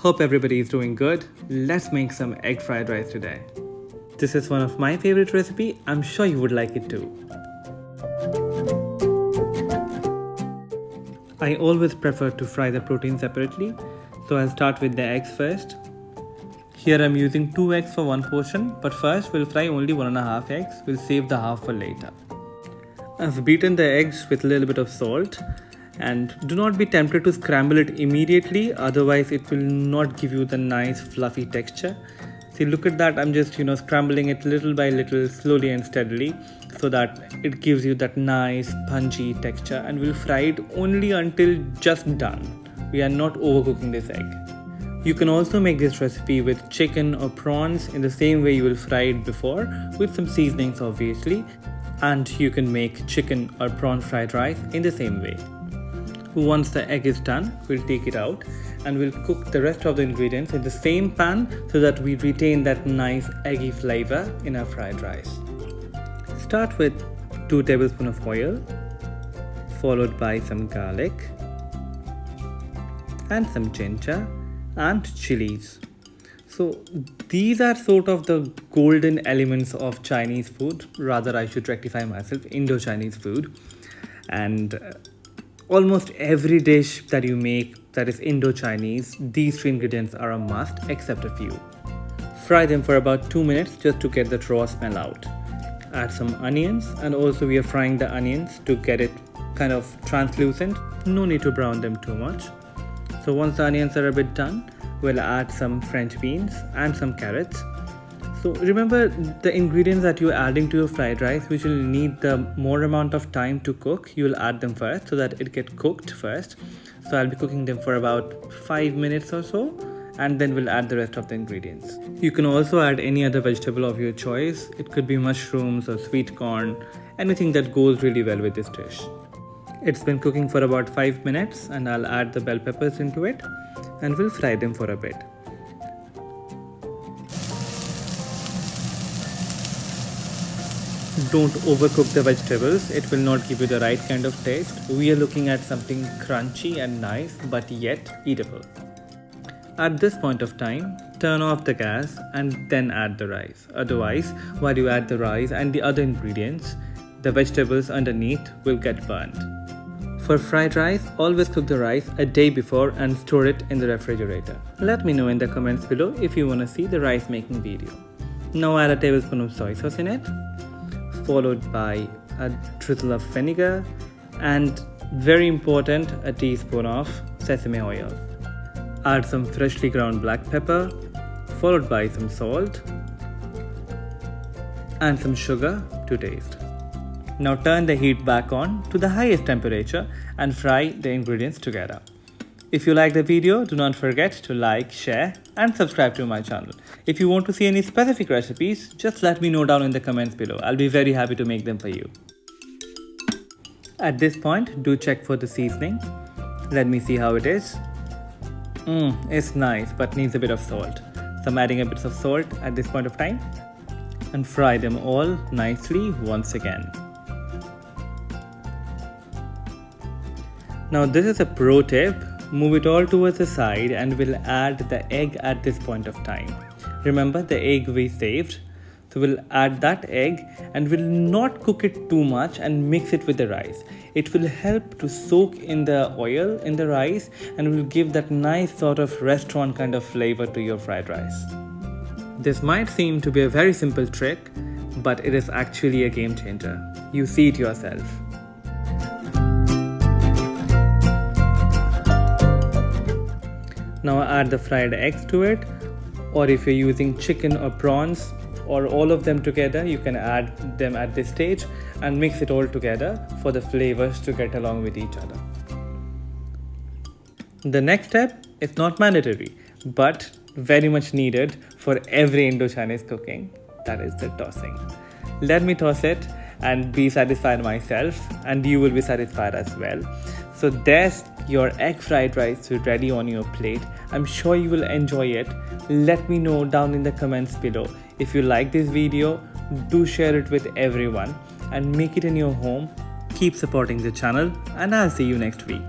Hope everybody is doing good. Let's make some egg fried rice today. This is one of my favorite recipe. I'm sure you would like it too. I always prefer to fry the protein separately, so I'll start with the eggs first. Here I'm using 2 eggs for one portion, but first we'll fry only 1.5 eggs. We'll save the half for later. I've beaten the eggs with a little bit of salt, and do not be tempted to scramble it immediately, otherwise it will not give you the nice fluffy texture. See, look at that, I'm just scrambling it little by little, slowly and steadily, so that it gives you that nice punchy texture, and we'll fry it only until just done. We are not overcooking this egg. You can also make this recipe with chicken or prawns in the same way you will fry it before, with some seasonings obviously, and you can make chicken or prawn fried rice in the same way. Once the egg is done, we'll take it out and we'll cook the rest of the ingredients in the same pan so that we retain that nice eggy flavor in our fried rice. Start with 2 tablespoons of oil, followed by some garlic and some ginger and chilies. So these are sort of the golden elements of Chinese food, rather I should rectify myself, Indo Chinese food. And almost every dish that you make that is Indo Chinese, these 3 ingredients are a must except a few. Fry them for about 2 minutes just to get the raw smell out. Add some onions, and also we are frying the onions to get it kind of translucent. No need to brown them too much. So once the onions are a bit done, we'll add some French beans and some carrots. So remember, the ingredients that you're adding to your fried rice, which will need the more amount of time to cook, you'll add them first so that it gets cooked first. So I'll be cooking them for about 5 minutes or so, and then we'll add the rest of the ingredients. You can also add any other vegetable of your choice. It could be mushrooms or sweet corn, anything that goes really well with this dish. It's been cooking for about 5 minutes, and I'll add the bell peppers into it and we'll fry them for a bit. Don't overcook the vegetables, it will not give you the right kind of taste. We are looking at something crunchy and nice, but yet eatable. At this point of time, turn off the gas and then add the rice. Otherwise, while you add the rice and the other ingredients, the vegetables underneath will get burnt. For fried rice, always cook the rice a day before and store it in the refrigerator. Let me know in the comments below if you want to see the rice making video. Now add a tablespoon of soy sauce in it, followed by a drizzle of vinegar, and very important, a teaspoon of sesame oil. Add some freshly ground black pepper, followed by some salt and some sugar to taste. Now turn the heat back on to the highest temperature and fry the ingredients together. If you like the video, do not forget to like, share and subscribe to my channel. If you want to see any specific recipes, just let me know down in the comments below. I'll be very happy to make them for you. At this point, do check for the seasoning. Let me see how it is. It's nice, but needs a bit of salt. So I'm adding a bit of salt at this point of time and fry them all nicely once again. Now this is a pro tip. Move it all towards the side and we'll add the egg at this point of time. Remember the egg we saved? So we'll add that egg and we'll not cook it too much and mix it with the rice. It will help to soak in the oil in the rice and will give that nice sort of restaurant kind of flavor to your fried rice. This might seem to be a very simple trick, but it is actually a game changer. You see it yourself. Now add the fried eggs to it, or if you're using chicken or prawns or all of them together, you can add them at this stage and mix it all together for the flavors to get along with each other. The next step is not mandatory, but very much needed for every Indo Chinese cooking. That is the tossing. Let me toss it and be satisfied myself, and you will be satisfied as well. So there's your egg fried rice ready on your plate. I'm sure you will enjoy it. Let me know down in the comments below. If you like this video, do share it with everyone and make it in your home. Keep supporting the channel, and I'll see you next week.